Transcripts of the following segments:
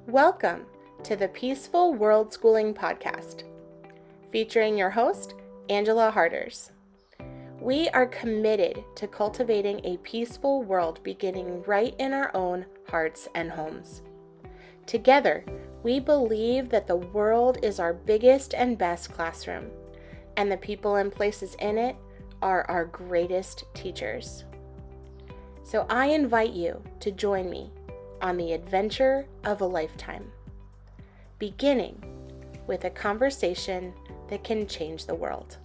Welcome to the Peaceful Worldschooling Podcast, featuring your host, Angela Harders. We are committed to cultivating a peaceful world beginning right in our own hearts and homes. Together, we believe that the world is our biggest and best classroom, and the people and places in it are our greatest teachers. So I invite you to join me on the adventure of a lifetime, beginning with a conversation that can change the world.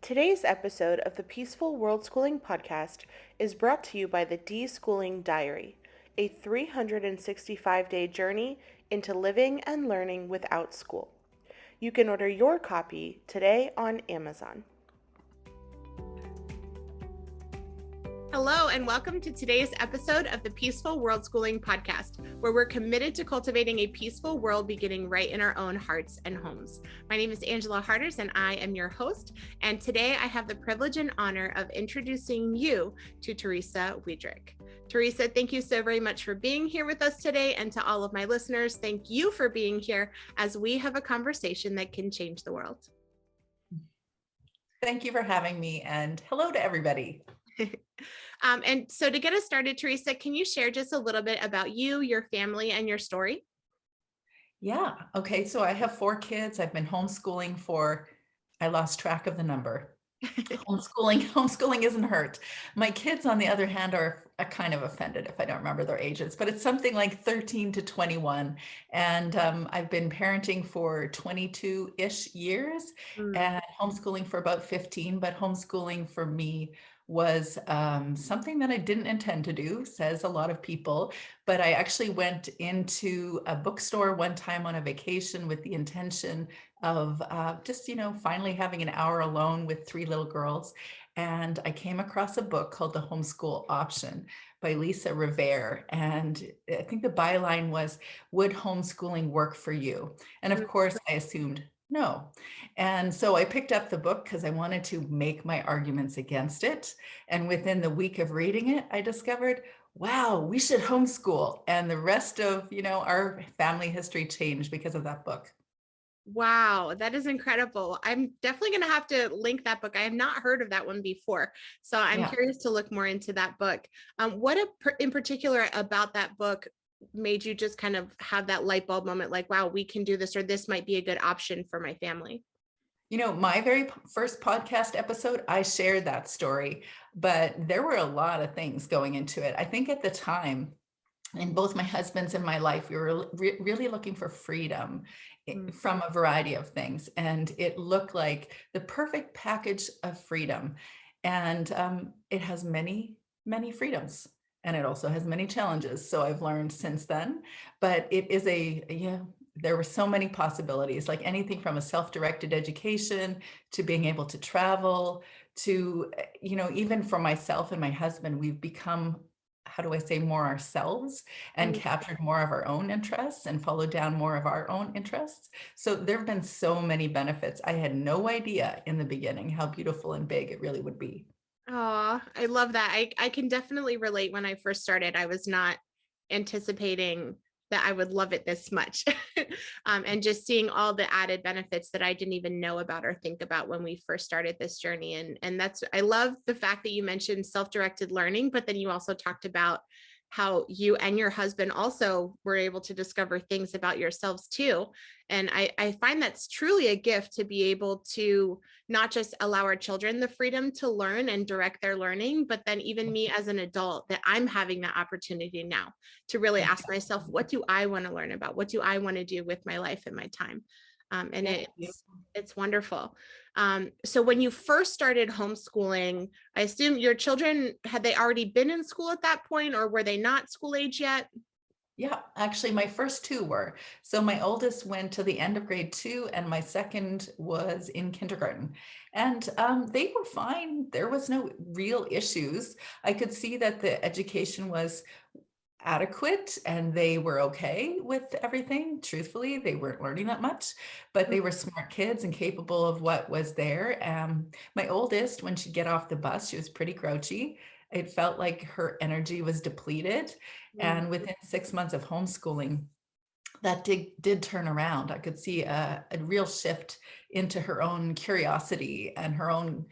Today's episode of the Peaceful Worldschooling Podcast is brought to you by the De-Schooling Diary, a 365-day journey into living and learning without school. You can order your copy today on Amazon. Hello, and welcome to today's episode of the Peaceful Worldschooling Podcast, where we're committed to cultivating a peaceful world beginning right in our own hearts and homes. My name is Angela Harders, and I am your host. And today I have the privilege and honor of introducing you to Teresa Wiedrick. Teresa, thank you so very much for being here with us today. And to all of my listeners, thank you for being here as we have a conversation that can change the world. Thank you for having me, and hello to everybody. And so to get us started, Teresa, can you share just a little bit about you, your family, and your story? Yeah. Okay. So I have 4 kids. I've been homeschooling I lost track of the number. Homeschooling isn't hurt. My kids, on the other hand, are kind of offended if I don't remember their ages, but it's something like 13 to 21. And I've been parenting for 22-ish years and homeschooling for about 15, but homeschooling for me was something that I didn't intend to do, says a lot of people, but I actually went into a bookstore one time on a vacation with the intention of finally having an hour alone with 3 little girls. And I came across a book called The Homeschool Option by Lisa Rivera. And I think the byline was, "Would homeschooling work for you?" And of course, I assumed no. And so I picked up the book because I wanted to make my arguments against it. And within the week of reading it, I discovered, wow, we should homeschool. And the rest of, our family history changed because of that book. Wow, that is incredible. I'm definitely going to have to link that book. I have not heard of that one before. So I'm curious to look more into that book. In particular about that book made you just kind of have that light bulb moment, like, wow, we can do this, or this might be a good option for my family? My very first podcast episode, I shared that story, but there were a lot of things going into it. I think at the time, in both my husband's and my life, we were really looking for freedom from a variety of things. And it looked like the perfect package of freedom. And it has many, many freedoms. And it also has many challenges. So I've learned since then, but it is there were so many possibilities, like anything from a self-directed education to being able to travel to, even for myself and my husband, we've become, how do I say, more ourselves and captured more of our own interests and followed down more of our own interests. So there have been so many benefits. I had no idea in the beginning how beautiful and big it really would be. Oh, I love that. I can definitely relate. When I first started, I was not anticipating that I would love it this much. And just seeing all the added benefits that I didn't even know about or think about when we first started this journey. And I love the fact that you mentioned self-directed learning, but then you also talked about how you and your husband also were able to discover things about yourselves too. And I find that's truly a gift to be able to not just allow our children the freedom to learn and direct their learning, but then even me as an adult, that I'm having that opportunity now to really ask myself, what do I want to learn about? What do I want to do with my life and my time? And it's wonderful. So when you first started homeschooling, I assume your children, had they already been in school at that point, or were they not school age yet? Yeah, actually my first 2 were. So my oldest went to the end of grade 2 and my second was in kindergarten. And they were fine. There was no real issues. I could see that the education was adequate and they were okay with everything. Truthfully, they weren't learning that much, but they were smart kids and capable of what was there. My oldest, when she'd get off the bus, she was pretty grouchy. It felt like her energy was depleted. Mm, And within 6 months of homeschooling, that did turn around. I could see a real shift into her own curiosity and her own,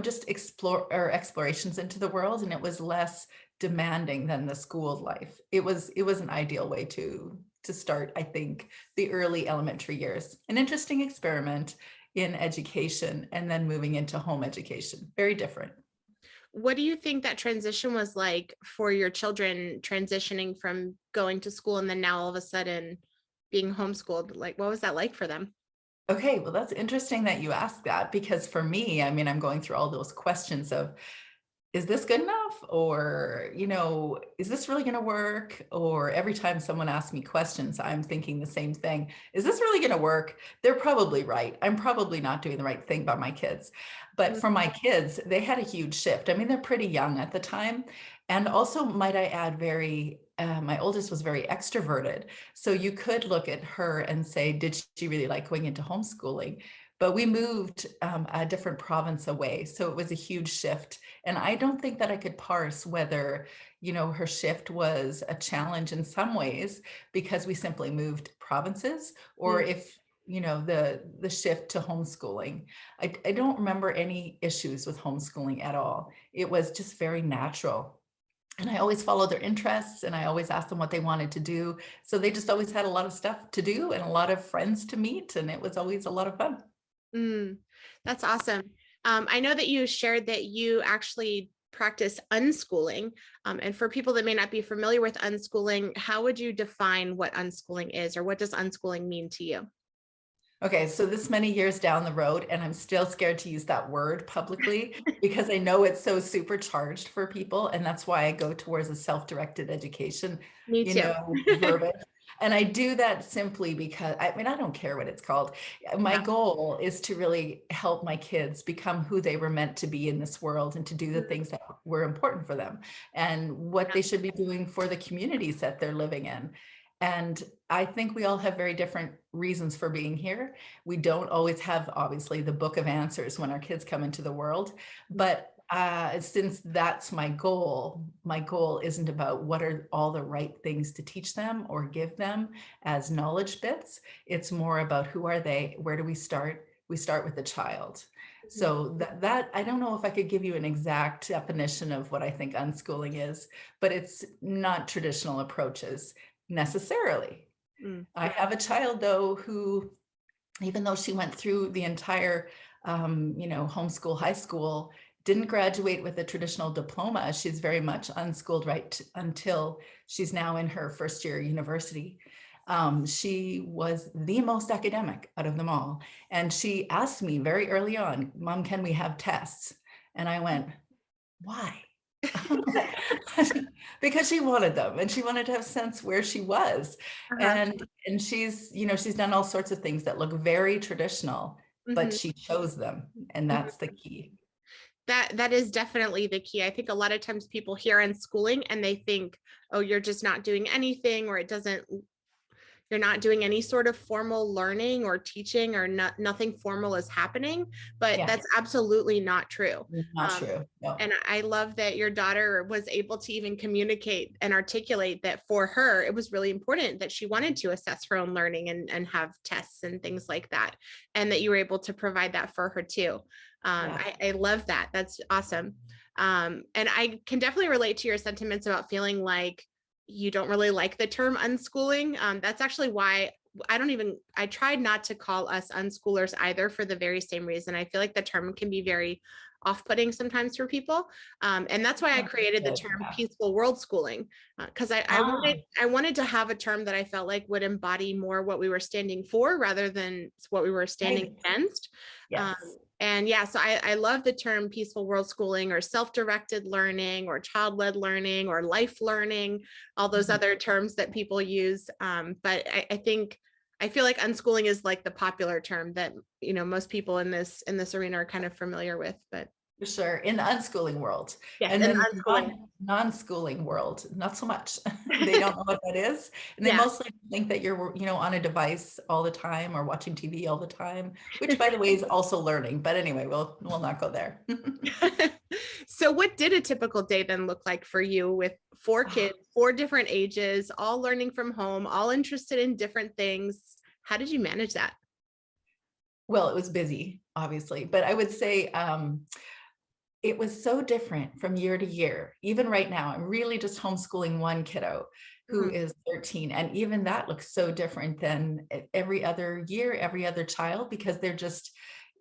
just explorations into the world. And it was less demanding than the school life. It was an ideal way to start, I think, the early elementary years. An interesting experiment in education and then moving into home education. Very different. what do you think that transition was like for your children, transitioning from going to school and then now all of a sudden being homeschooled? Like, what was that like for them? Okay, well, that's interesting that you asked that, because for me, I mean, I'm going through all those questions of, is this good enough? Or, is this really going to work? Or every time someone asks me questions, I'm thinking the same thing. Is this really going to work? They're probably right. I'm probably not doing the right thing by my kids. But Mm, for my kids, they had a huge shift. I mean, they're pretty young at the time. And also, might I add, my oldest was very extroverted. So you could look at her and say, did she really like going into homeschooling? But we moved a different province away. So it was a huge shift. And I don't think that I could parse whether, her shift was a challenge in some ways because we simply moved provinces, or mm, if, the shift to homeschooling. I don't remember any issues with homeschooling at all. It was just very natural. And I always followed their interests and I always asked them what they wanted to do. So they just always had a lot of stuff to do and a lot of friends to meet. And it was always a lot of fun. mm. That's awesome. I know that you shared that you actually practice unschooling. And for people that may not be familiar with unschooling, how would you define what unschooling is, or what does unschooling mean to you? Okay, so this many years down the road, and I'm still scared to use that word publicly because I know it's so supercharged for people, and that's why I go towards a self-directed education, Me too. verbiage. And I do that simply because, I mean, I don't care what it's called. My Yeah. goal is to really help my kids become who they were meant to be in this world and to do the things that were important for them and what they should be doing for the communities that they're living in. And I think we all have very different reasons for being here. We don't always have, obviously, the book of answers when our kids come into the world. But since that's my goal isn't about what are all the right things to teach them or give them as knowledge bits. It's more about who are they? Where do we start? We start with the child. Mhm. So that I don't know if I could give you an exact definition of what I think unschooling is, but it's not traditional approaches necessarily. Mm, I have a child though who, even though she went through the entire, homeschool, high school, didn't graduate with a traditional diploma. She's very much unschooled until she's now in her first year university. She was the most academic out of them all. And she asked me very early on, Mom, can we have tests? And I went, why? Because she wanted them and she wanted to have sense where she was. uh-huh. And she's done all sorts of things that look very traditional, but Mhm. she chose them. And Mhm. that's the key. That is definitely the key. I think a lot of times people hear unschooling and they think, oh, you're just not doing anything, or you're not doing any sort of formal learning or teaching, or nothing formal is happening. But Yeah, that's absolutely not true. not Um, true. No. and I love that your daughter was able to even communicate and articulate that for her, it was really important that she wanted to assess her own learning and have tests and things like that. And that you were able to provide that for her too. Yeah. I love that. That's awesome. And I can definitely relate to your sentiments about feeling like you don't really like the term unschooling. That's actually why I tried not to call us unschoolers either, for the very same reason. I feel like the term can be very off-putting sometimes for people. And that's why I created the Good. term Yeah. peaceful world schooling, because Ah, I wanted to have a term that I felt like would embody more what we were standing for rather than what we were standing right. against. Um, Yes. and yeah, so I love the term peaceful world schooling, or self-directed learning, or child-led learning, or life learning, all those Mhm. other terms that people use. But I feel like unschooling is like the popular term that most people in this arena are kind of familiar with. But For sure. In the unschooling world. Yes, And and then the unschooling. non-schooling world, not so much. They don't know what that is. And they Yeah. mostly think that you're, on a device all the time or watching TV all the time, which by the way is also learning. But anyway, we'll not go there. So what did a typical day then look like for you with 4 kids, 4 different ages, all learning from home, all interested in different things? How did you manage that? Well, it was busy, obviously, but I would say it was so different from year to year. Even right now, I'm really just homeschooling one kiddo who Mhm. is 13. And even that looks so different than every other year, every other child, because they're just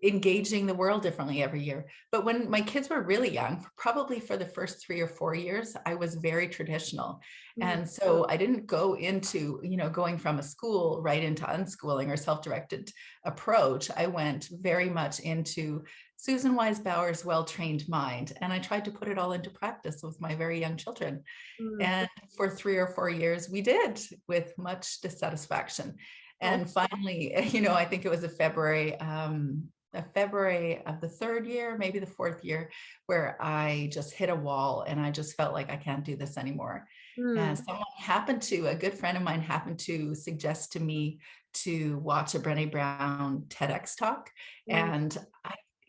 engaging the world differently every year. But when my kids were really young, probably for the first 3 or 4 years, I was very traditional. Mhm. And so I didn't go into, going from a school right into unschooling or self-directed approach. I went very much into Susan Wise Bauer's well-trained mind. And I tried to put it all into practice with my very young children. Mhm. And for 3 or 4 years, we did with much dissatisfaction. Oh. And finally, I think it was a February of the third year, maybe the fourth year, where I just hit a wall and I just felt like I can't do this anymore. And Mm. a good friend of mine happened to suggest to me to watch a Brené Brown TEDx talk. Mm. And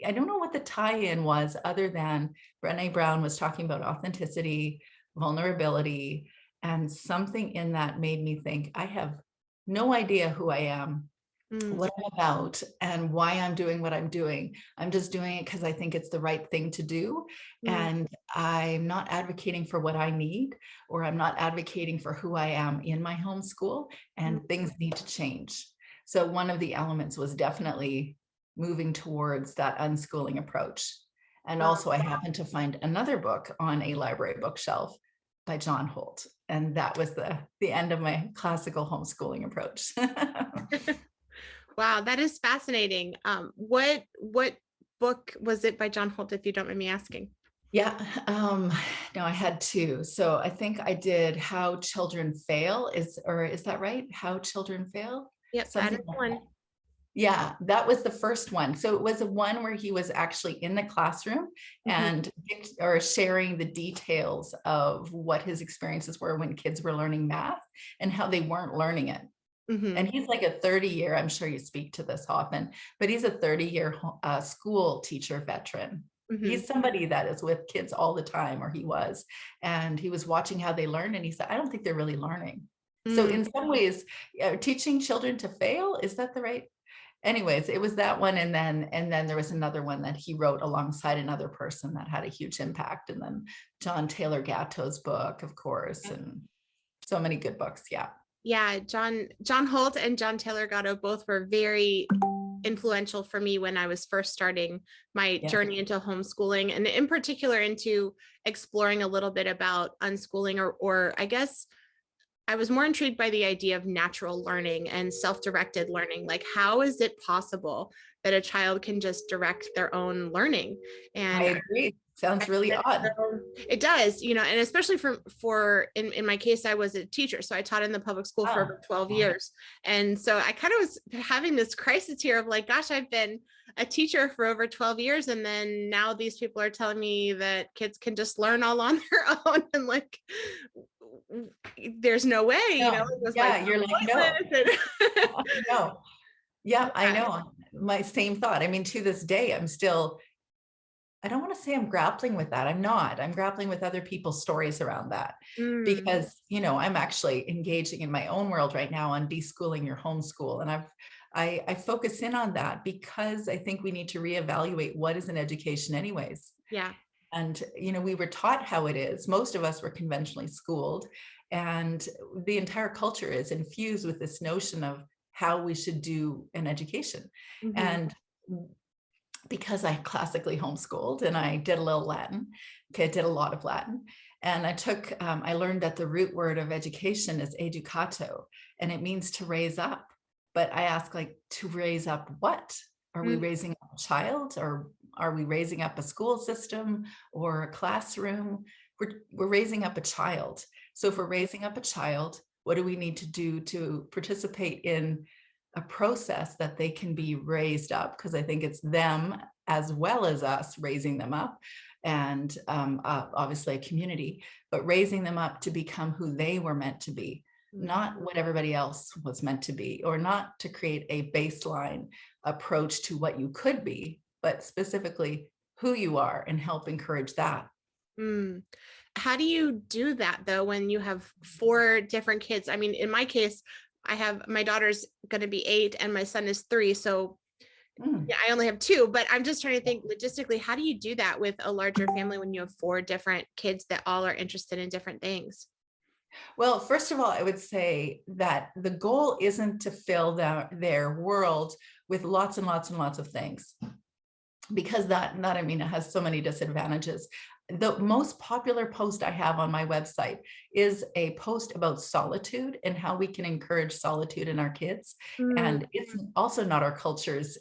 I don't know what the tie-in was other than Brené Brown was talking about authenticity, vulnerability, and something in that made me think, I have no idea who I am, Mm. what I'm about, and why I'm doing what I'm doing. I'm just doing it because I think it's the right thing to do. Mm. And I'm not advocating for what I need, or I'm not advocating for who I am in my homeschool, Mm. and things need to change. So one of the elements was definitely moving towards that unschooling approach. And Wow. also I happened to find another book on a library bookshelf by John Holt. And that was the end of my classical homeschooling approach. Wow, that is fascinating. What book was it by John Holt, if you don't mind me asking? Yeah, no, I had two. So I think I did How Children Fail, is that right? How Children Fail? Yep, that is Something like that. one. Yeah, that was the first one. So it was a one where he was actually in the classroom Mhm. and or sharing the details of what his experiences were when kids were learning math and how they weren't learning it. Mhm. And he's like a 30-year, I'm sure you speak to this often, but he's a 30-year school teacher veteran. Mhm. He's somebody that is with kids all the time, or he was, and he was watching how they learn. And he said, I don't think they're really learning. So Mm. in some ways, teaching children to fail, is that the right? Anyways, it was that one. And then there was another one that he wrote alongside another person that had a huge impact. And then John Taylor Gatto's book, of course, and so many good books. Yeah. Yeah, John Holt and John Taylor Gatto both were very influential for me when I was first starting my Yeah. journey into homeschooling, and in particular into exploring a little bit about unschooling, or I guess I was more intrigued by the idea of natural learning and self-directed learning. Like, how is it possible that a child can just direct their own learning? I And agree. Sounds really odd. so it does, and especially for in my case, I was a teacher. So I taught in the public school for Ah, over 12 yeah. years. And so I kind of was having this crisis here of like, gosh, I've been a teacher for over 12 years. And then now these people are telling me that kids can just learn all on their own. And like, there's no way, No, it was my yeah, you're like, no, voices. no. Yeah, I Yeah. know. My same thought. I mean, to this day, I don't want to say I'm grappling with that. I'm not. I'm grappling with other people's stories around that Mm, because, I'm actually engaging in my own world right now on deschooling your homeschool. And I focus in on that because I think we need to reevaluate what is an education anyways. yeah. And, we were taught how it is. Most of us were conventionally schooled, and the entire culture is infused with this notion of how we should do an education. Mhm. And because I classically homeschooled and I did a little Latin, okay, I did a lot of Latin. And I learned that the root word of education is educato, and it means to raise up. But I ask, like, to raise up what? Are we Mm. raising up a child, or are we raising up a school system or a classroom? We're raising up a child. So if we're raising up a child, what do we need to do to participate in a process that they can be raised up, because I think it's them as well as us raising them up, and obviously a community, but raising them up to become who they were meant to be, not what everybody else was meant to be, or not to create a baseline approach to what you could be, but specifically who you are, and help encourage that. Mm. How do you do that though when you have 4 different kids? I mean, in my case, I have my daughter's going to be 8 and my son is 3. So Mm. yeah, I only have 2, but I'm just trying to think logistically, how do you do that with a larger family when you have 4 different kids that all are interested in different things? Well, first of all, I would say that the goal isn't to fill their world with lots and lots and lots of things, because I mean, it has so many disadvantages. The most popular post I have on my website is a post about solitude and how we can encourage solitude in our kids. Mm, And it's also not our culture's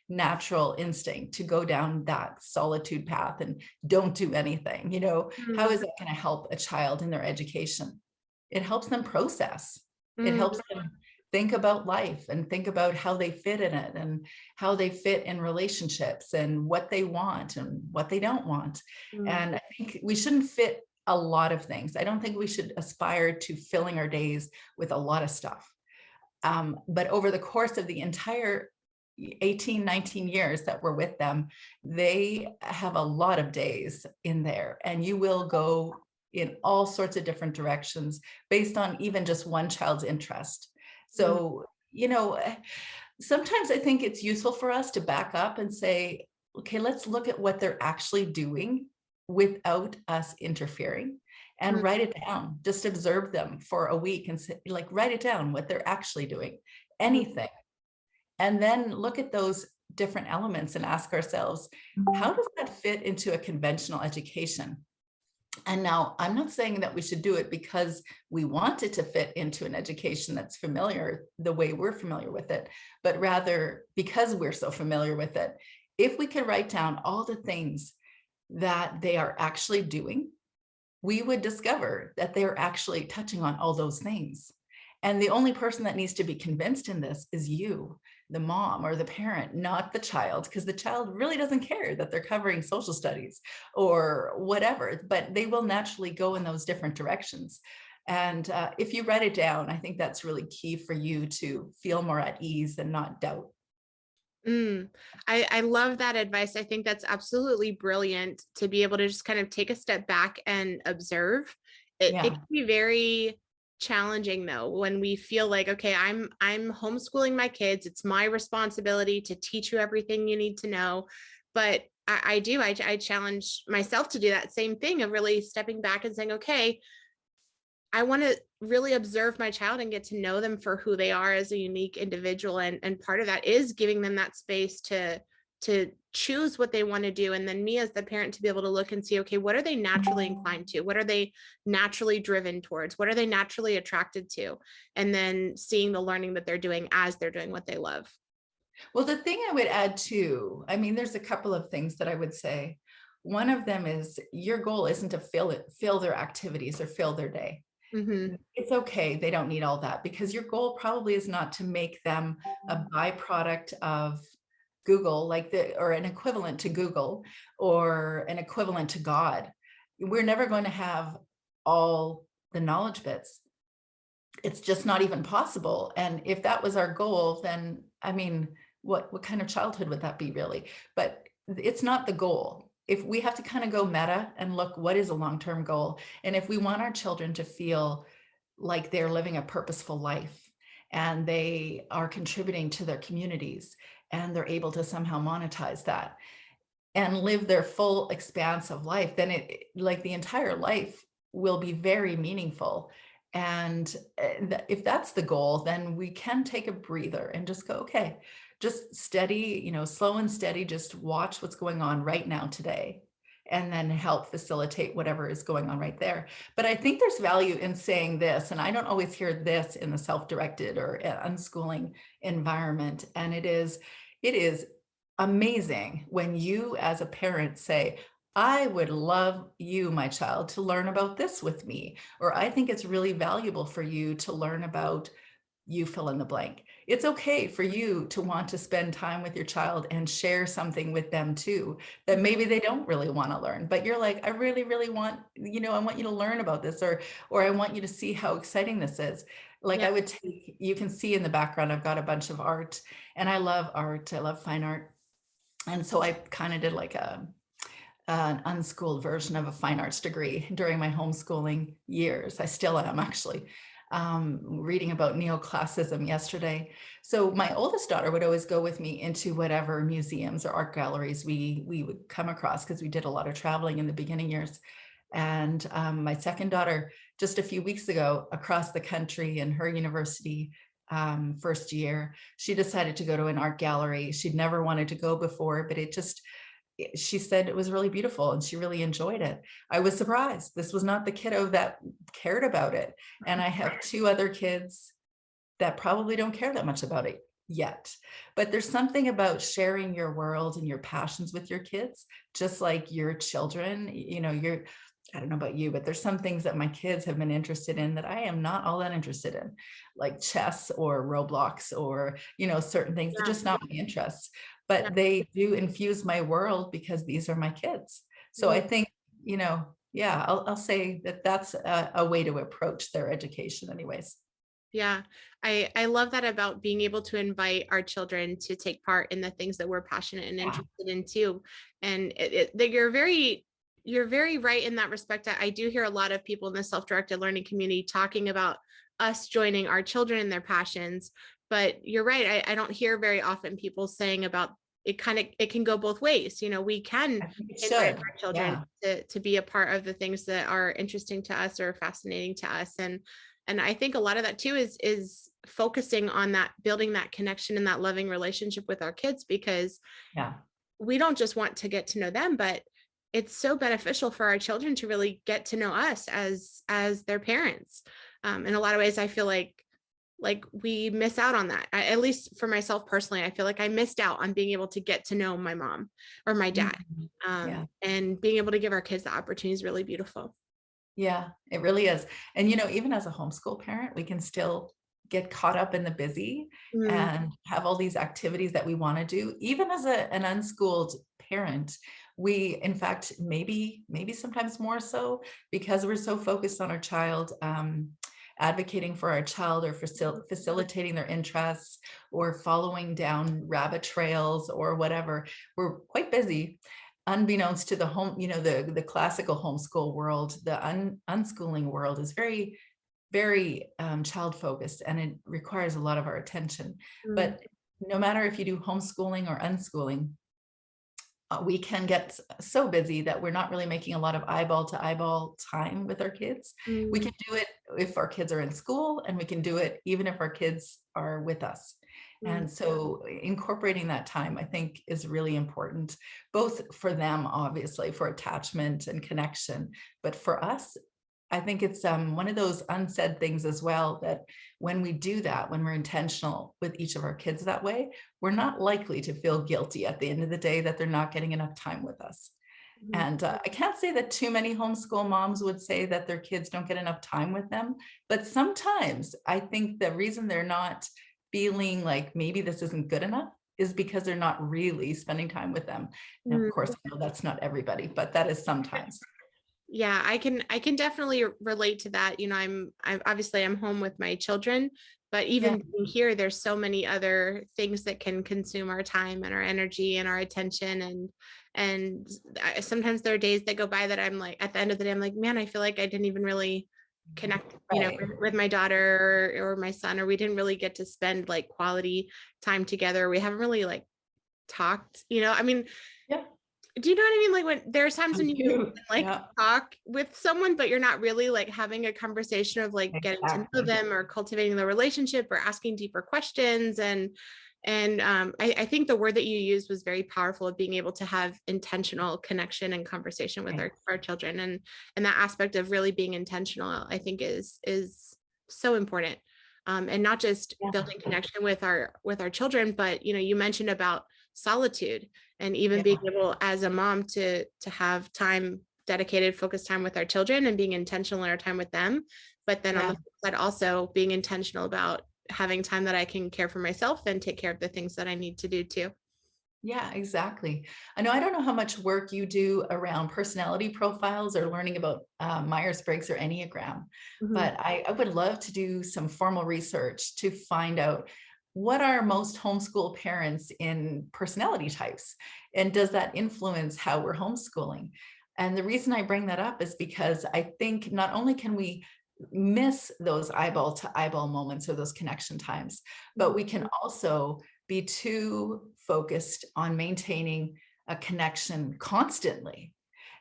natural instinct to go down that solitude path and don't do anything. How mm, is that going to help a child in their education? It helps them process. It mm, helps them think about life and think about how they fit in it, and how they fit in relationships, and what they want and what they don't want. mm, And I think we shouldn't fit a lot of things. I don't think we should aspire to filling our days with a lot of stuff. But over the course of the entire 18, 19 years that we're with them, they have a lot of days in there, and you will go in all sorts of different directions based on even just one child's interest. mm, So, sometimes I think it's useful for us to back up and say, okay, let's look at what they're actually doing without us interfering, and mm, write it down. Just observe them for a week and say, like, write it down what they're actually doing, mm, anything. And then look at those different elements and ask ourselves, how does that fit into a conventional education? And now I'm not saying that we should do it because we want it to fit into an education that's familiar the way we're familiar with it, but rather because we're so familiar with it. If we could write down all the things that they are actually doing, we would discover that they're actually touching on all those things. And the only person that needs to be convinced in this is you, the mom or the parent, not the child, because the child really doesn't care that they're covering social studies or whatever, but they will naturally go in those different directions. And if you write it down, I think that's really key for you to feel more at ease and not doubt. mm. I love that advice. I think that's absolutely brilliant to be able to just kind of take a step back and observe. It Yeah. can be very challenging though when we feel like, okay, I'm homeschooling my kids. It's my responsibility to teach you everything you need to know. But I challenge myself to do that same thing of really stepping back and saying, okay, I want to really observe my child and get to know them for who they are as a unique individual. And part of that is giving them that space to choose what they want to do. And then me as the parent to be able to look and see, okay, what are they naturally inclined to? What are they naturally driven towards? What are they naturally attracted to? And then seeing the learning that they're doing as they're doing what they love. Well, the thing I would add too, I mean, there's a couple of things that I would say. One of them is your goal isn't to fill their activities or fill their day. Mm-hmm. It's okay. They don't need all that, because your goal probably is not to make them a byproduct of Google, or an equivalent to Google, or an equivalent to God. We're never going to have all the knowledge bits. It's just not even possible. And if that was our goal, then I mean, what kind of childhood would that be really? But it's not the goal. If we have to kind of go meta and look, what is a long-term goal? And if we want our children to feel like they're living a purposeful life, and they are contributing to their communities, and they're able to somehow monetize that and live their full expanse of life, then like the entire life will be very meaningful. And if that's the goal, then we can take a breather and just go, okay, just steady, slow and steady, just watch what's going on right now today, and then help facilitate whatever is going on right there. But I think there's value in saying this, and I don't always hear this in the self-directed or unschooling environment. And it is amazing when you as a parent say, I would love you, my child, to learn about this with me, or I think it's really valuable for you to learn about you fill in the blank. It's okay for you to want to spend time with your child and share something with them too, that maybe they don't really want to learn, but you're like, I really, really want, I want you to learn about this, or I want you to see how exciting this is. Like Yeah. I would take, you can see in the background, I've got a bunch of art, and I love art. I love fine art. And so I kind of did like an unschooled version of a fine arts degree during my homeschooling years. I still am actually reading about neoclassicism yesterday. So my oldest daughter would always go with me into whatever museums or art galleries we would come across, because we did a lot of traveling in the beginning years. And my second daughter, just a few weeks ago, across the country in her university first year, she decided to go to an art gallery. She'd never wanted to go before, but she said it was really beautiful and she really enjoyed it. I was surprised. This was not the kiddo that cared about it. And I have two other kids that probably don't care that much about it yet. But there's something about sharing your world and your passions with your kids, just like your children. I don't know about you, but there's some things that my kids have been interested in that I am not all that interested in, like chess or Roblox or, certain things. They're just not my interests, but they do infuse my world because these are my kids. So I think, yeah, I'll say that that's a way to approach their education anyways. Yeah, I love that about being able to invite our children to take part in the things that we're passionate and interested in too. And that you're very right in that respect. I do hear a lot of people in the self-directed learning community talking about us joining our children in their passions, but you're right. I don't hear very often people saying about it. It can go both ways. We can I think it invite should. our children Yeah. to be a part of the things that are interesting to us or fascinating to us. And I think a lot of that too is focusing on that, building that connection and that loving relationship with our kids, because Yeah. we don't just want to get to know them, but it's so beneficial for our children to really get to know us as their parents. In a lot of ways, I feel like we miss out on that. At least for myself personally, I feel like I missed out on being able to get to know my mom or my dad. Mhm. Yeah. And being able to give our kids the opportunity is really beautiful. Yeah, it really is. And, even as a homeschool parent, we can still get caught up in the busy Mm, and have all these activities that we want to do. Even as an unschooled parent, we, in fact, maybe sometimes more so, because we're so focused on our child, advocating for our child, or facilitating their interests, or following down rabbit trails or whatever. We're quite busy, unbeknownst to the the classical homeschool world. The unschooling world is very, very child focused, and it requires a lot of our attention. mm, But no matter if you do homeschooling or unschooling, we can get so busy that we're not really making a lot of eyeball to eyeball time with our kids. We mm, can do it if our kids are in school, and we can do it even if our kids are with us. mm. And so incorporating that time, I think, is really important, both for them, obviously, for attachment and connection, but for us, I think it's one of those unsaid things as well, that when we do that, when we're intentional with each of our kids that way, we're not likely to feel guilty at the end of the day that they're not getting enough time with us. Mhm. And I can't say that too many homeschool moms would say that their kids don't get enough time with them, but sometimes I think the reason they're not feeling like maybe this isn't good enough is because they're not really spending time with them. Now, of Mm. course, I know that's not everybody, but that is sometimes. Yeah, I can definitely relate to that. I'm obviously I'm home with my children, but Yeah. even being here, there's so many other things that can consume our time and our energy and our attention. And sometimes there are days that go by that I'm like, at the end of the day, I'm like, man, I feel like I didn't even really connect, Right. with my daughter or my son, or we didn't really get to spend like quality time together. We haven't really like talked, I mean, Yeah. do you know what I mean? Like when there's times I when you do. can, like Yeah, talk with someone, but you're not really like having a conversation of like getting to know exactly. them or cultivating the relationship or asking deeper questions. And I think the word that you used was very powerful, of being able to have intentional connection and conversation with Right. our children. And that aspect of really being intentional, I think is so important. And not just Yeah. building connection with our children, but you mentioned about solitude, and even being Yeah. able as a mom to have time, dedicated focused time with our children and being intentional in our time with them, but then on Yeah. the flip side also being intentional about having time that I can care for myself and take care of the things that I need to do too. Yeah, exactly. I don't know how much work you do around personality profiles or learning about Myers-Briggs or Enneagram, Mhm. but I would love to do some formal research to find out what are most homeschool parents in personality types, and does that influence how we're homeschooling? And the reason I bring that up is because I think not only can we miss those eyeball to eyeball moments or those connection times, but we can also be too focused on maintaining a connection constantly.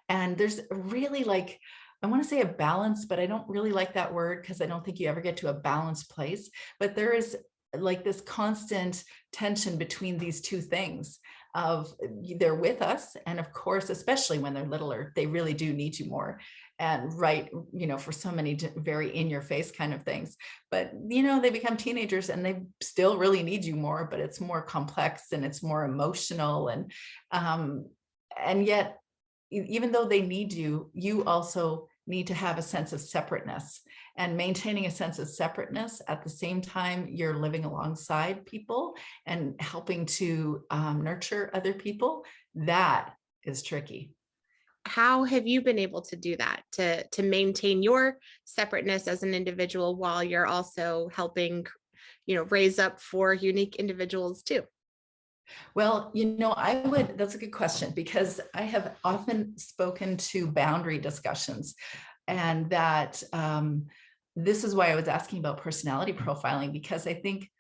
And there's really like, I want to say a balance, but I don't really like that word because I don't think you ever get to a balanced place. But there is like this constant tension between these two things of they're with us. And of course, especially when they're littler, they really do need you more. And right, for so many very in your face kind of things. But, they become teenagers and they still really need you more, but it's more complex and it's more emotional. And yet, even though they need you, you also need to have a sense of separateness, and maintaining a sense of separateness at the same time you're living alongside people and helping to nurture other people. That is tricky. How have you been able to do that to maintain your separateness as an individual while you're also helping, raise up four unique individuals too? Well, that's a good question, because I have often spoken to boundary discussions, and that this is why I was asking about personality profiling, because I think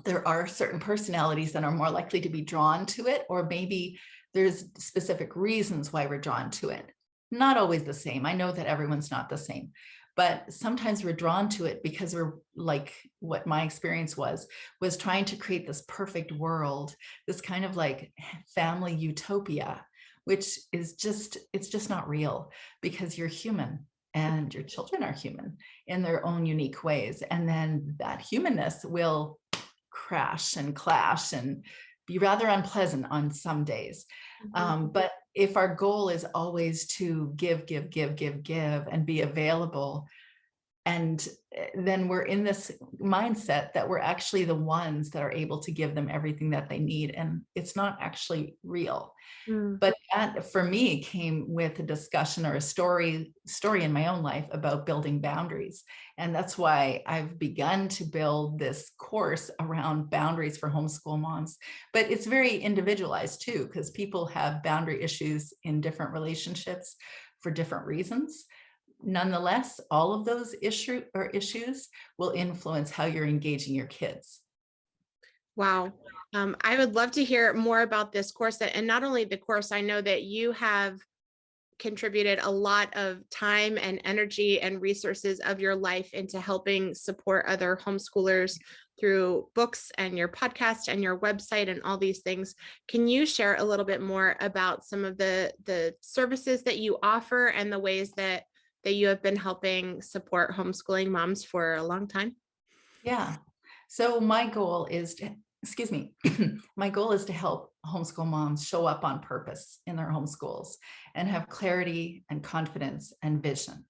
there are certain personalities that are more likely to be drawn to it, or maybe there's specific reasons why we're drawn to it. Not always the same. I know that everyone's not the same, but sometimes we're drawn to it because we're like, what my experience was trying to create this perfect world, this kind of like family utopia, which is it's just not real, because you're human and your children are human in their own unique ways. And then that humanness will crash and clash and be rather unpleasant on some days. Mhm. But if our goal is always to give, give, give, give, give, and be available, and then we're in this mindset that we're actually the ones that are able to give them everything that they need. And it's not actually real. Mm. But that for me came with a discussion or a story in my own life about building boundaries. And that's why I've begun to build this course around boundaries for homeschool moms. But it's very individualized too, because people have boundary issues in different relationships for different reasons. Nonetheless, all of those issues will influence how you're engaging your kids. Wow. I would love to hear more about this course, and not only the course. I know that you have contributed a lot of time and energy and resources of your life into helping support other homeschoolers through books and your podcast and your website and all these things. Can you share a little bit more about some of the services that you offer and the ways that you have been helping support homeschooling moms for a long time? Yeah. So my goal is to, excuse me, my goal is to help homeschool moms show up on purpose in their homeschools and have clarity and confidence and vision.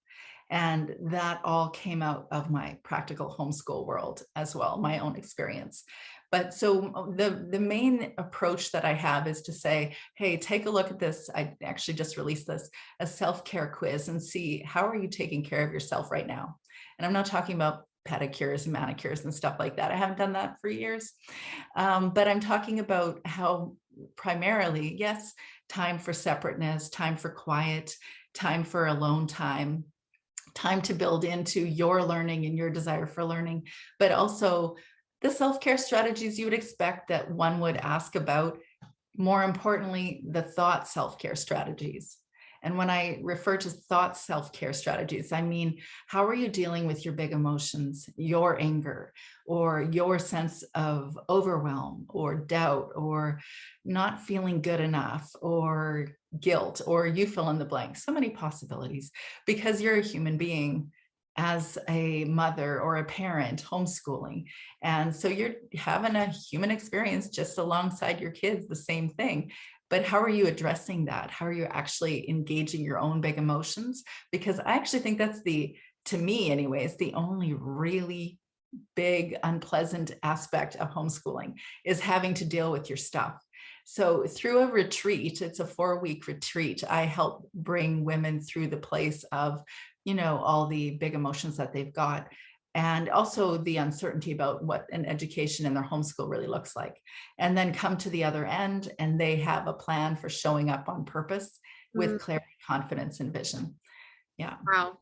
And that all came out of my practical homeschool world as well, my own experience. But so the main approach that I have is to say, hey, take a look at this. I actually just released this, a self-care quiz, and see, how are you taking care of yourself right now? And I'm not talking about pedicures and manicures and stuff like that. I haven't done that for years. But I'm talking about how primarily, yes, time for separateness, time for quiet, time for alone time, time to build into your learning and your desire for learning, but also the self-care strategies you would expect that one would ask about. More importantly, the thought self-care strategies. And when I refer to thought self-care strategies, I mean, how are you dealing with your big emotions, your anger, or your sense of overwhelm or doubt, or not feeling good enough, or guilt, or you fill in the blank, so many possibilities, because you're a human being as a mother or a parent homeschooling. And so you're having a human experience just alongside your kids, the same thing. But how are you addressing that? How are you actually engaging your own big emotions? Because I actually think that's to me anyways, the only really big unpleasant aspect of homeschooling is having to deal with your stuff. So through a retreat, it's a 4-week retreat, I help bring women through the place of, all the big emotions that they've got, and also the uncertainty about what an education in their homeschool really looks like. And then come to the other end, and they have a plan for showing up on purpose with clarity, confidence, and vision. Yeah. Wow.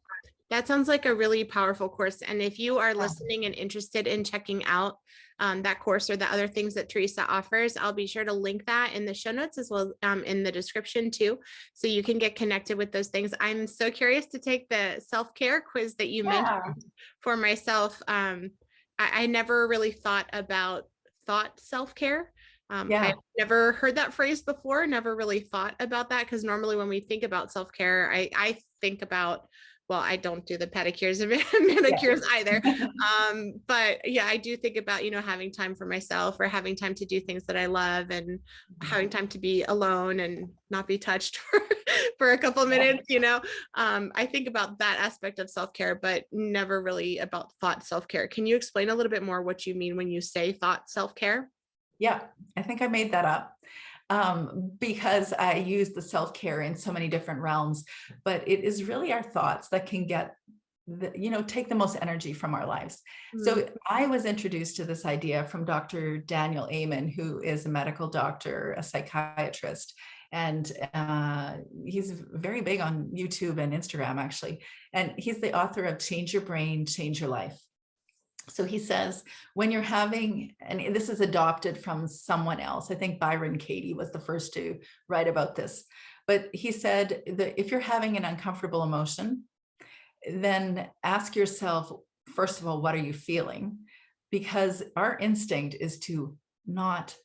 That sounds like a really powerful course. And if you are listening and interested in checking out that course or the other things that Teresa offers, I'll be sure to link that in the show notes as well in the description too, so you can get connected with those things. I'm so curious to take the self-care quiz that you mentioned for myself. I never really thought self-care. I've never heard that phrase before, never really thought about that, because normally when we think about self-care, I think about, well, I don't do the pedicures and manicures either. But yeah, I do think about, having time for myself, or having time to do things that I love, and having time to be alone and not be touched for a couple of minutes, I think about that aspect of self-care, but never really about thought self-care. Can you explain a little bit more what you mean when you say thought self-care? Yeah, I think I made that up because I use the self-care in so many different realms, but it is really our thoughts that can get, take the most energy from our lives. So I was introduced to this idea from Dr. Daniel Amen, who is a medical doctor, a psychiatrist, and he's very big on YouTube and Instagram, actually. And he's the author of Change Your Brain, Change Your Life. So he says, when you're having, and this is adopted from someone else, I think Byron Katie was the first to write about this, but he said that if you're having an uncomfortable emotion, then ask yourself, first of all, what are you feeling? Because our instinct is to not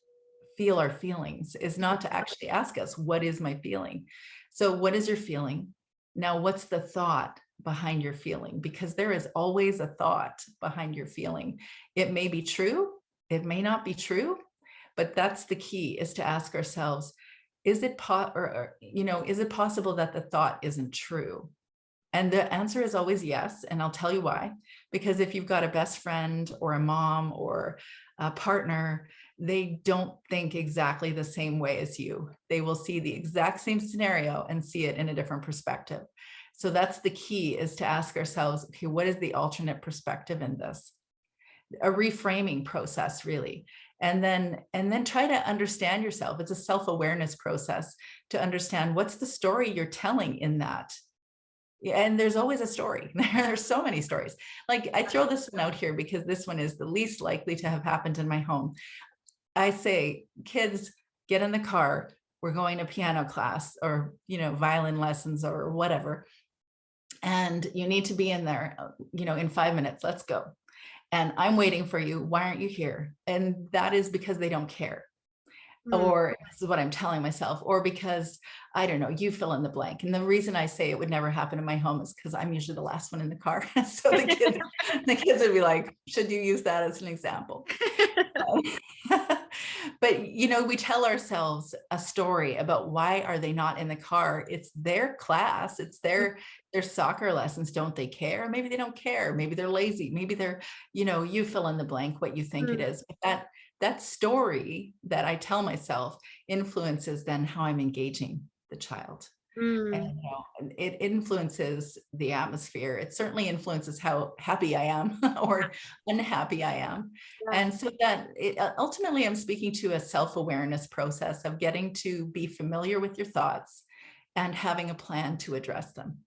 feel our feelings, is not to actually ask us, what is my feeling? So what is your feeling? Now, what's the thought behind your feeling? Because there is always a thought behind your feeling. It may be true, it may not be true, but that's the key, is to ask ourselves, is it is it possible that the thought isn't true? And the answer is always yes. And I'll tell you why. Because if you've got a best friend or a mom or a partner, they don't think exactly the same way as you. They will see the exact same scenario and see it in a different perspective. So that's the key, is to ask ourselves, okay, what is the alternate perspective in this? A reframing process, really. And then try to understand yourself. It's a self-awareness process to understand what's the story you're telling in that. And there's always a story. There's so many stories. Like, I throw this one out here because this one is the least likely to have happened in my home. I say, kids, get in the car. We're going to piano class, or, violin lessons, or whatever. And you need to be in there, in 5 minutes, let's go. And I'm waiting for you. Why aren't you here? And that is because they don't care. Or this is what I'm telling myself, or because, I don't know, you fill in the blank. And the reason I say it would never happen in my home is because I'm usually the last one in the car. So the kids would be like, should you use that as an example? But, we tell ourselves a story about why are they not in the car? It's their class. It's their soccer lessons. Don't they care? Maybe they don't care. Maybe they're lazy. Maybe they're, you fill in the blank, what you think it is. But that story that I tell myself influences then how I'm engaging the child. And it influences the atmosphere. It certainly influences how happy I am or unhappy I am. And so that ultimately I'm speaking to a self-awareness process of getting to be familiar with your thoughts and having a plan to address them.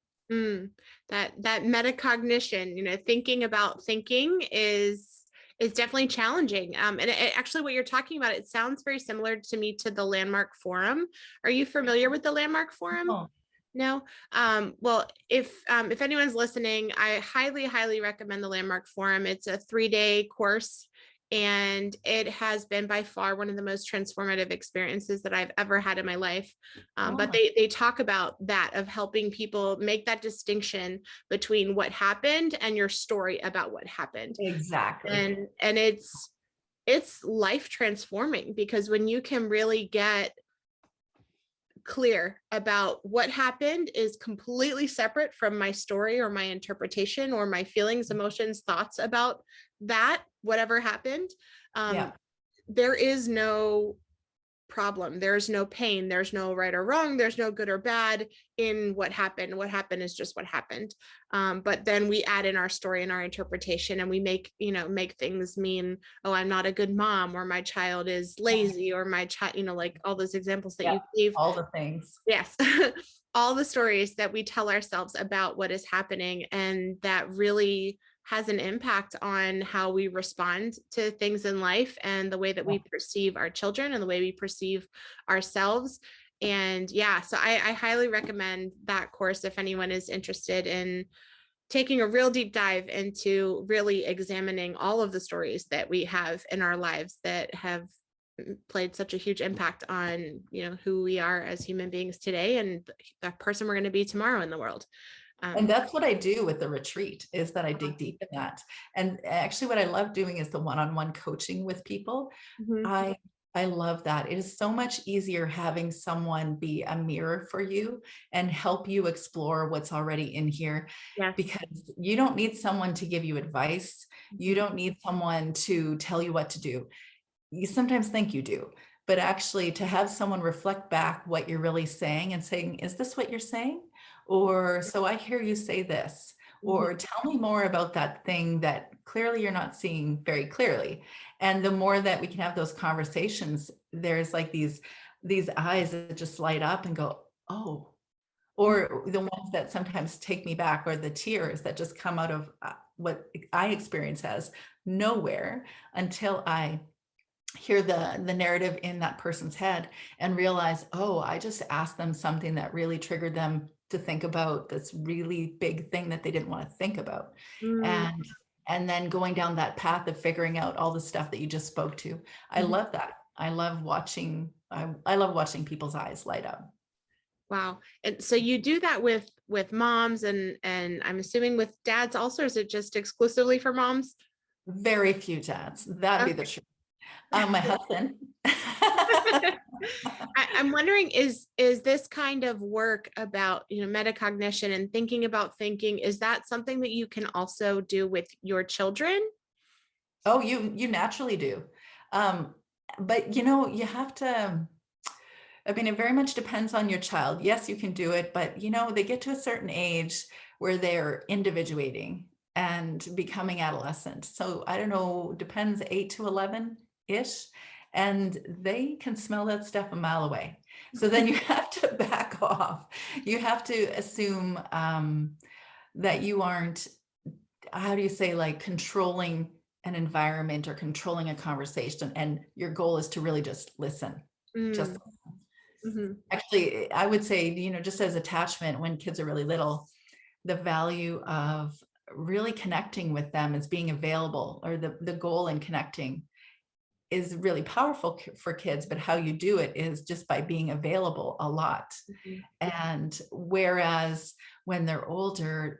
That metacognition, thinking about thinking is definitely challenging. And actually what you're talking about, it sounds very similar to me to the Landmark Forum. Are you familiar with the Landmark Forum? Oh. No. Well, if anyone's listening, I highly, highly recommend the Landmark Forum. It's a 3-day course, and it has been by far one of the most transformative experiences that I've ever had in my life. But they talk about that, of helping people make that distinction between what happened and your story about what happened. Exactly. And it's life transforming, because when you can really get clear about what happened is completely separate from my story or my interpretation or my feelings, emotions, thoughts about that, whatever happened. Yeah. There is no problem. There's no pain. There's no right or wrong. There's no good or bad in what happened. What happened is just what happened. But then we add in our story and our interpretation, and we make things mean, oh, I'm not a good mom, or my child is lazy, or my child, like all those examples that Yeah. you gave. All the things. Yes. All the stories that we tell ourselves about what is happening, and that really has an impact on how we respond to things in life and the way that we perceive our children and the way we perceive ourselves. And yeah, so I highly recommend that course if anyone is interested in taking a real deep dive into really examining all of the stories that we have in our lives that have played such a huge impact on who we are as human beings today and the person we're going to be tomorrow in the world. And that's what I do with the retreat, is that I dig deep in that. And actually what I love doing is the one-on-one coaching with people. Mm-hmm. I love that. It is so much easier having someone be a mirror for you and help you explore what's already in here, Yes. because you don't need someone to give you advice. You don't need someone to tell you what to do. You sometimes think you do, but actually to have someone reflect back what you're really saying and saying, is this what you're saying? Or, so I hear you say this, or tell me more about that thing that clearly you're not seeing very clearly. And the more that we can have those conversations, there's like these eyes that just light up and go, oh, or the ones that sometimes take me back, or the tears that just come out of what I experience as nowhere until I hear the narrative in that person's head and realize, oh, I just asked them something that really triggered them to think about this really big thing that they didn't want to think about. And then going down that path of figuring out all the stuff that you just spoke to. I love that. I love watching people's eyes light up. Wow. And so you do that with moms and I'm assuming with dads also, or is it just exclusively for moms? Very few dads. That'd be the truth. My husband. I'm wondering, is this kind of work about, metacognition and thinking about thinking, is that something that you can also do with your children? Oh, you naturally do. But you have to, I mean, it very much depends on your child. Yes, you can do it, but they get to a certain age where they're individuating and becoming adolescent. So I don't know, depends, 8 to 11-ish. And they can smell that stuff a mile away. So then you have to back off. You have to assume that you aren't, how do you say, like controlling an environment or controlling a conversation. And your goal is to really just listen. Just actually, I would say, just as attachment, when kids are really little, the value of really connecting with them is being available, or the goal in connecting is really powerful for kids, but how you do it is just by being available a lot. And whereas when they're older,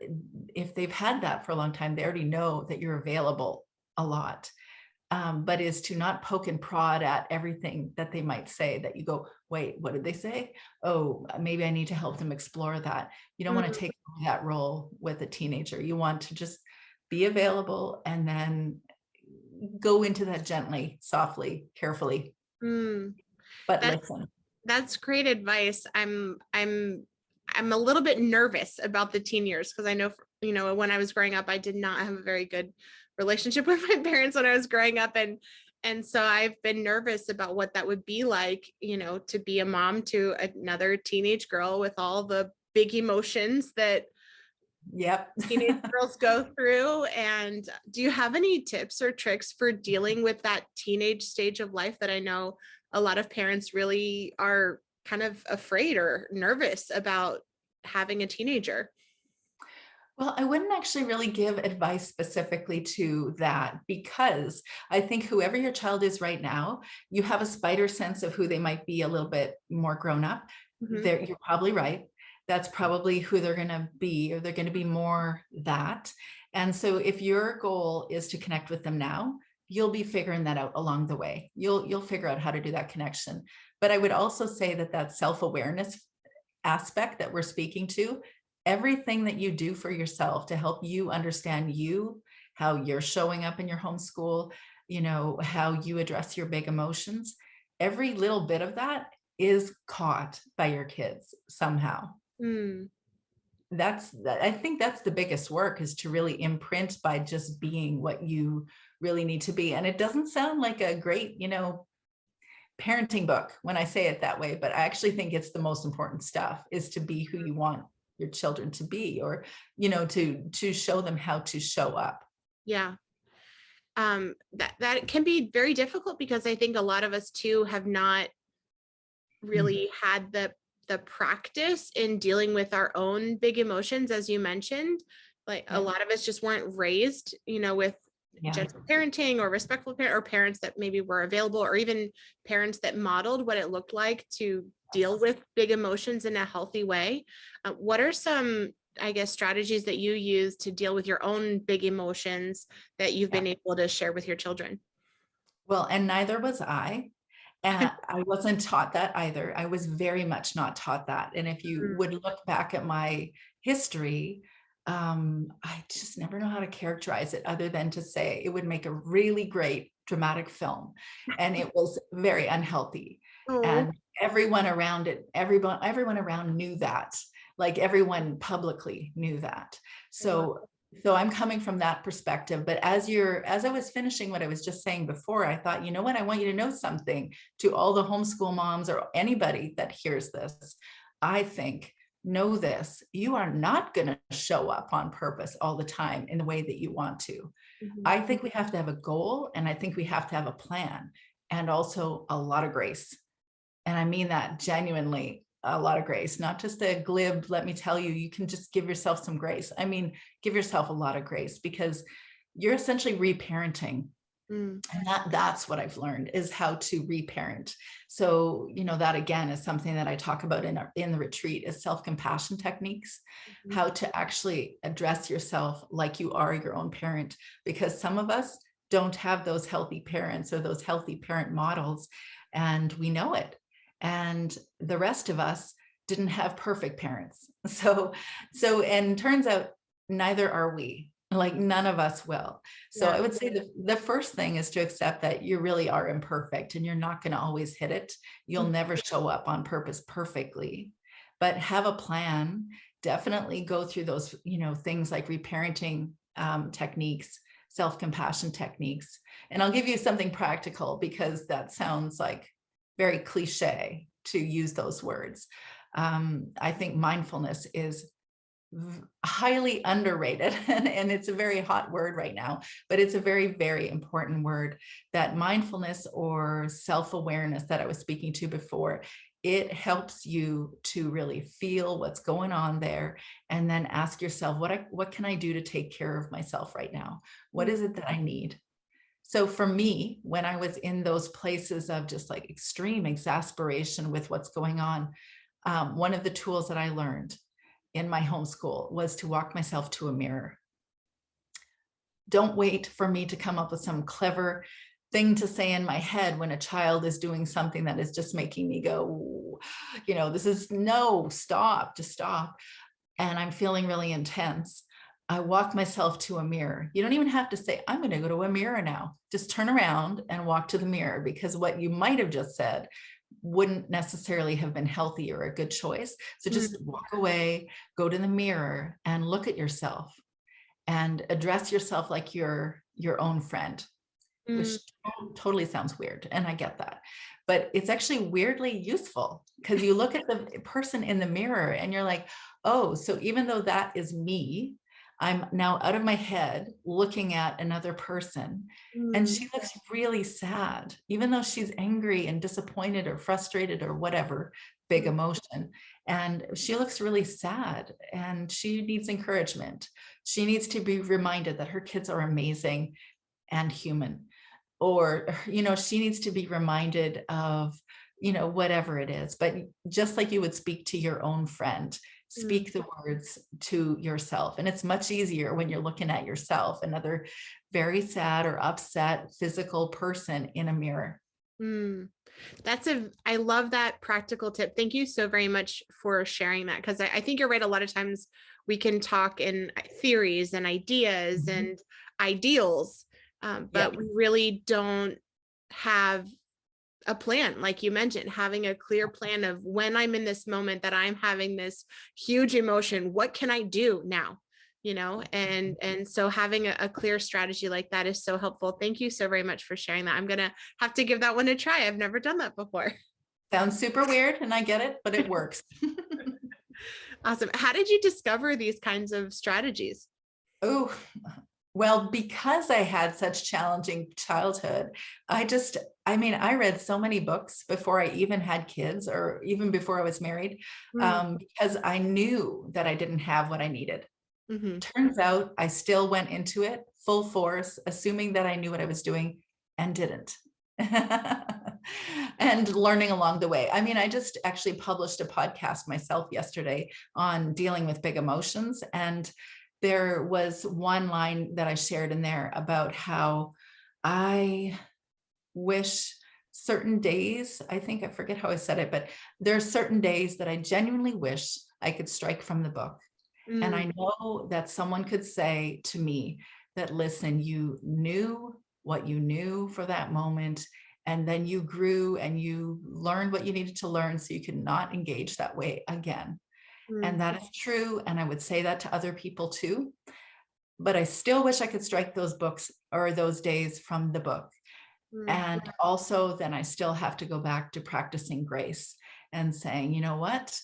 if they've had that for a long time, they already know that you're available a lot. But is to not poke and prod at everything that they might say, that you go, wait, what did they say? Oh, maybe I need to help them explore that. You don't want to take that role with a teenager. You want to just be available and then go into that gently, softly, carefully, but listen. That's great advice. I'm a little bit nervous about the teen years, because I know, when I was growing up, I did not have a very good relationship with my parents when I was growing up. And so I've been nervous about what that would be like, to be a mom to another teenage girl with all the big emotions that teenage girls go through. And do you have any tips or tricks for dealing with that teenage stage of life that I know a lot of parents really are kind of afraid or nervous about having a teenager? Well, I wouldn't actually really give advice specifically to that, because I think whoever your child is right now, you have a spider sense of who they might be a little bit more grown up. You're probably right. That's probably who they're going to be, or they're going to be more that. And so if your goal is to connect with them now, you'll be figuring that out along the way. You'll figure out how to do that connection. But I would also say that that self-awareness aspect that we're speaking to, everything that you do for yourself to help you understand you, how you're showing up in your homeschool, how you address your big emotions, every little bit of that is caught by your kids somehow. Mm. I think that's the biggest work, is to really imprint by just being what you really need to be. And it doesn't sound like a great, parenting book when I say it that way, but I actually think it's the most important stuff, is to be who you want your children to be, or, to show them how to show up. Yeah. That can be very difficult, because I think a lot of us too have not really had the practice in dealing with our own big emotions, as you mentioned. Like a lot of us just weren't raised, with gentle parenting or respectful or parents that maybe were available, or even parents that modeled what it looked like to deal with big emotions in a healthy way. What are some, I guess, strategies that you use to deal with your own big emotions that you've been able to share with your children? Well, and neither was I. And I wasn't taught that either. I was very much not taught that. And if you would look back at my history, I just never know how to characterize it, other than to say it would make a really great dramatic film. And it was very unhealthy. Oh, And everyone around around knew that. Like, everyone publicly knew that. So I'm coming from that perspective. But as I was finishing what I was just saying before, I thought, you know what, I want you to know something, to all the homeschool moms or anybody that hears this. I think, know this: you are not going to show up on purpose all the time in the way that you want to. I think we have to have a goal, and I think we have to have a plan, and also a lot of grace. And I mean that genuinely, a lot of grace, not just a glib, let me tell you, you can just give yourself some grace. I mean, give yourself a lot of grace, because you're essentially reparenting. And that's what I've learned, is how to reparent. So, that again is something that I talk about in the retreat, is self-compassion techniques, how to actually address yourself like you are your own parent, because some of us don't have those healthy parents or those healthy parent models, and we know it. And the rest of us didn't have perfect parents. And turns out neither are we. Like, none of us will. So I would say the first thing is to accept that you really are imperfect, and you're not going to always hit it. You'll never show up on purpose perfectly, but have a plan. Definitely go through those, things like reparenting techniques, self-compassion techniques. And I'll give you something practical, because that sounds like very cliche to use those words. I think mindfulness is highly underrated, and it's a very hot word right now, but it's a very, very important word. That mindfulness, or self-awareness that I was speaking to before, it helps you to really feel what's going on there, and then ask yourself, what can I do to take care of myself right now? What is it that I need? So for me, when I was in those places of just like extreme exasperation with what's going on, one of the tools that I learned in my homeschool was to walk myself to a mirror. Don't wait for me to come up with some clever thing to say in my head when a child is doing something that is just making me go, this is no, stop, just stop. And I'm feeling really intense. I walk myself to a mirror. You don't even have to say, I'm going to go to a mirror now. Just turn around and walk to the mirror, because what you might have just said wouldn't necessarily have been healthy or a good choice. So just walk away, go to the mirror, and look at yourself, and address yourself like your own friend, which totally sounds weird. And I get that, but it's actually weirdly useful, because you look at the person in the mirror and you're like, oh, so even though that is me, I'm now out of my head looking at another person, and she looks really sad, even though she's angry and disappointed or frustrated or whatever big emotion. And she looks really sad, and she needs encouragement. She needs to be reminded that her kids are amazing and human. Or, she needs to be reminded of, whatever it is. But just like you would speak to your own friend, speak the words to yourself. And it's much easier when you're looking at yourself, another very sad or upset physical person, in a mirror. Mm. I love that practical tip. Thank you so very much for sharing that. Cause I think you're right. A lot of times we can talk in theories and ideas Mhm. and ideals, Yeah. but we really don't have a plan. Like you mentioned, having a clear plan of when I'm in this moment that I'm having this huge emotion, what can I do now? And so having a clear strategy like that is so helpful. Thank you so very much for sharing that. I'm gonna have to give that one a try. I've never done that before. Sounds super weird, and I get it, but it works. Awesome. How did you discover these kinds of strategies? Oh, well, because I had such challenging childhood, I read so many books before I even had kids or even before I was married, Mm, because I knew that I didn't have what I needed. mhm, Turns out I still went into it full force, assuming that I knew what I was doing and didn't. And learning along the way. I mean, I just actually published a podcast myself yesterday on dealing with big emotions. And there was one line that I shared in there about how I wish certain days, I think I forget how I said it, but there are certain days that I genuinely wish I could strike from the book. And mm, I know that someone could say to me that, listen, you knew what you knew for that moment, and then you grew and you learned what you needed to learn so you could not engage that way again. And mm, that is true. And I would say that to other people too. But I still wish I could strike those books or those days from the book. mm, And also, then I still have to go back to practicing grace and saying, you know what?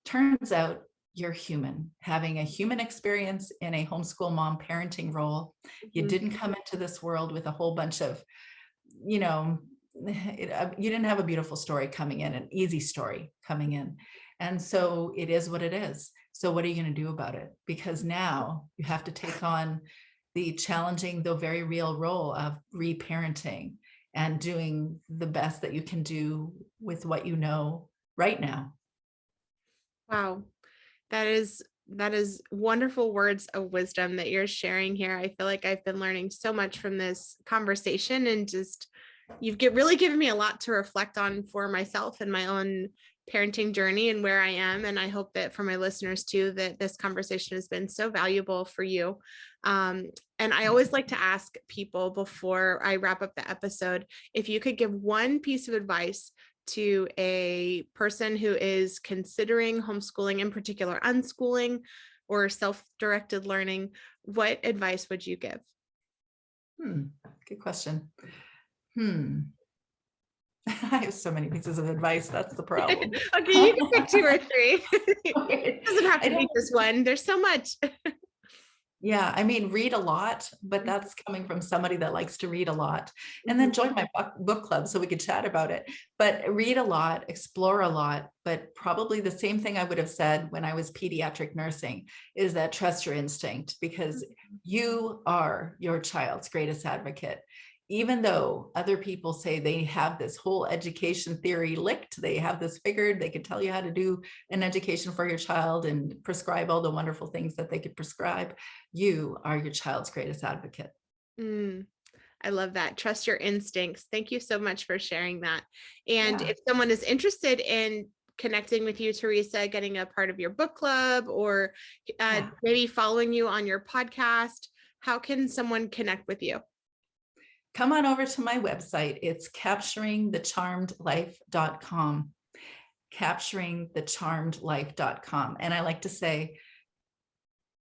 Turns out you're human, having a human experience in a homeschool mom parenting role. You mhm, didn't come into this world with a whole bunch of, you know, you didn't have a beautiful story coming in, an easy story coming in. And so it is what it is. So what are you going to do about it? Because now you have to take on the challenging, though very real role of reparenting and doing the best that you can do with what you know right now. Wow. That is wonderful words of wisdom that you're sharing here. I feel like I've been learning so much from this conversation, and just really given me a lot to reflect on for myself and my own parenting journey and where I am. And I hope that for my listeners too, that this conversation has been so valuable for you. Um, and I always like to ask people before I wrap up the episode, if you could give one piece of advice to a person who is considering homeschooling, in particular unschooling or self-directed learning, what advice would you give? Good question. I have so many pieces of advice. That's the problem. Okay, you can pick two or three. It Okay. doesn't have I to be don't, just one. There's so much. yeah, I mean, read a lot, but that's coming from somebody that likes to read a lot. And Mhm, then join my book club so we could chat about it. But read a lot, explore a lot, but probably the same thing I would have said when I was pediatric nursing is that trust your instinct, because you are your child's greatest advocate. Even though other people say they have this whole education theory licked, they have this figured, they could tell you how to do an education for your child and prescribe all the wonderful things that they could prescribe, you are your child's greatest advocate. mm. I love that. Trust your instincts. Thank you so much for sharing that. And Yeah. if someone is interested in connecting with you, Teresa, getting a part of your book club, or Yeah. maybe following you on your podcast, how can someone connect with you? Come on over to my website. It's capturingthecharmedlife.com. Capturingthecharmedlife.com. And I like to say,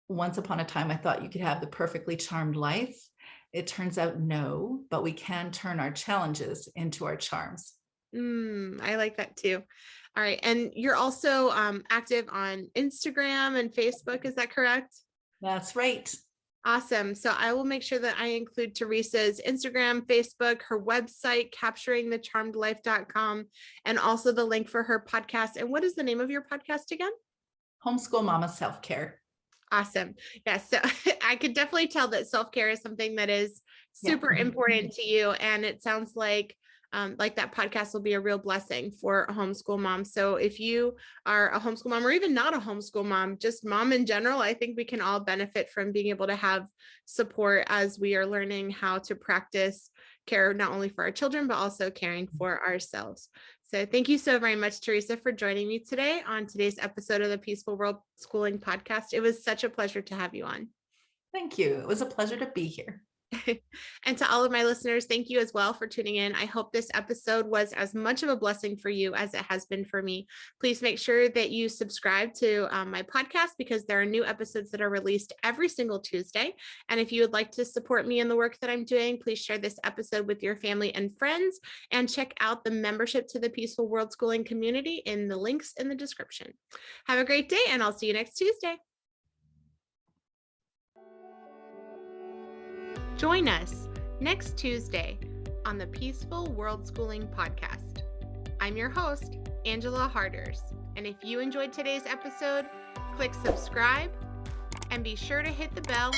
once upon a time, I thought you could have the perfectly charmed life. It turns out no, but we can turn our challenges into our charms. I like that too. All right. And you're also active on Instagram and Facebook. Is that correct? That's right. Awesome. So I will make sure that I include Teresa's Instagram, Facebook, her website, capturingthecharmedlife.com, and also the link for her podcast. And what is the name of your podcast again? Homeschool Mama Self-Care. Awesome. Yes. So I could definitely tell that self-care is something that is Yeah. super important to you. And it sounds like that podcast will be a real blessing for a homeschool mom. So if you are a homeschool mom, or even not a homeschool mom, just mom in general, I think we can all benefit from being able to have support as we are learning how to practice care not only for our children, but also caring for ourselves. So thank you so very much, Teresa, for joining me today on today's episode of the Peaceful Worldschooling Podcast. It was such a pleasure to have you on. Thank you. It was a pleasure to be here. And to all of my listeners, thank you as well for tuning in. I hope this episode was as much of a blessing for you as it has been for me. Please make sure that you subscribe to my podcast, because there are new episodes that are released every single Tuesday. And if you would like to support me in the work that I'm doing, please share this episode with your family and friends, and check out the membership to the Peaceful Worldschooling community in the links in the description. Have a great day, and I'll see you next Tuesday. Join us next Tuesday on the Peaceful Worldschooling Podcast. I'm your host, Angela Harders, and if you enjoyed today's episode, click subscribe and be sure to hit the bell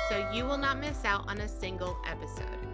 so you will not miss out on a single episode.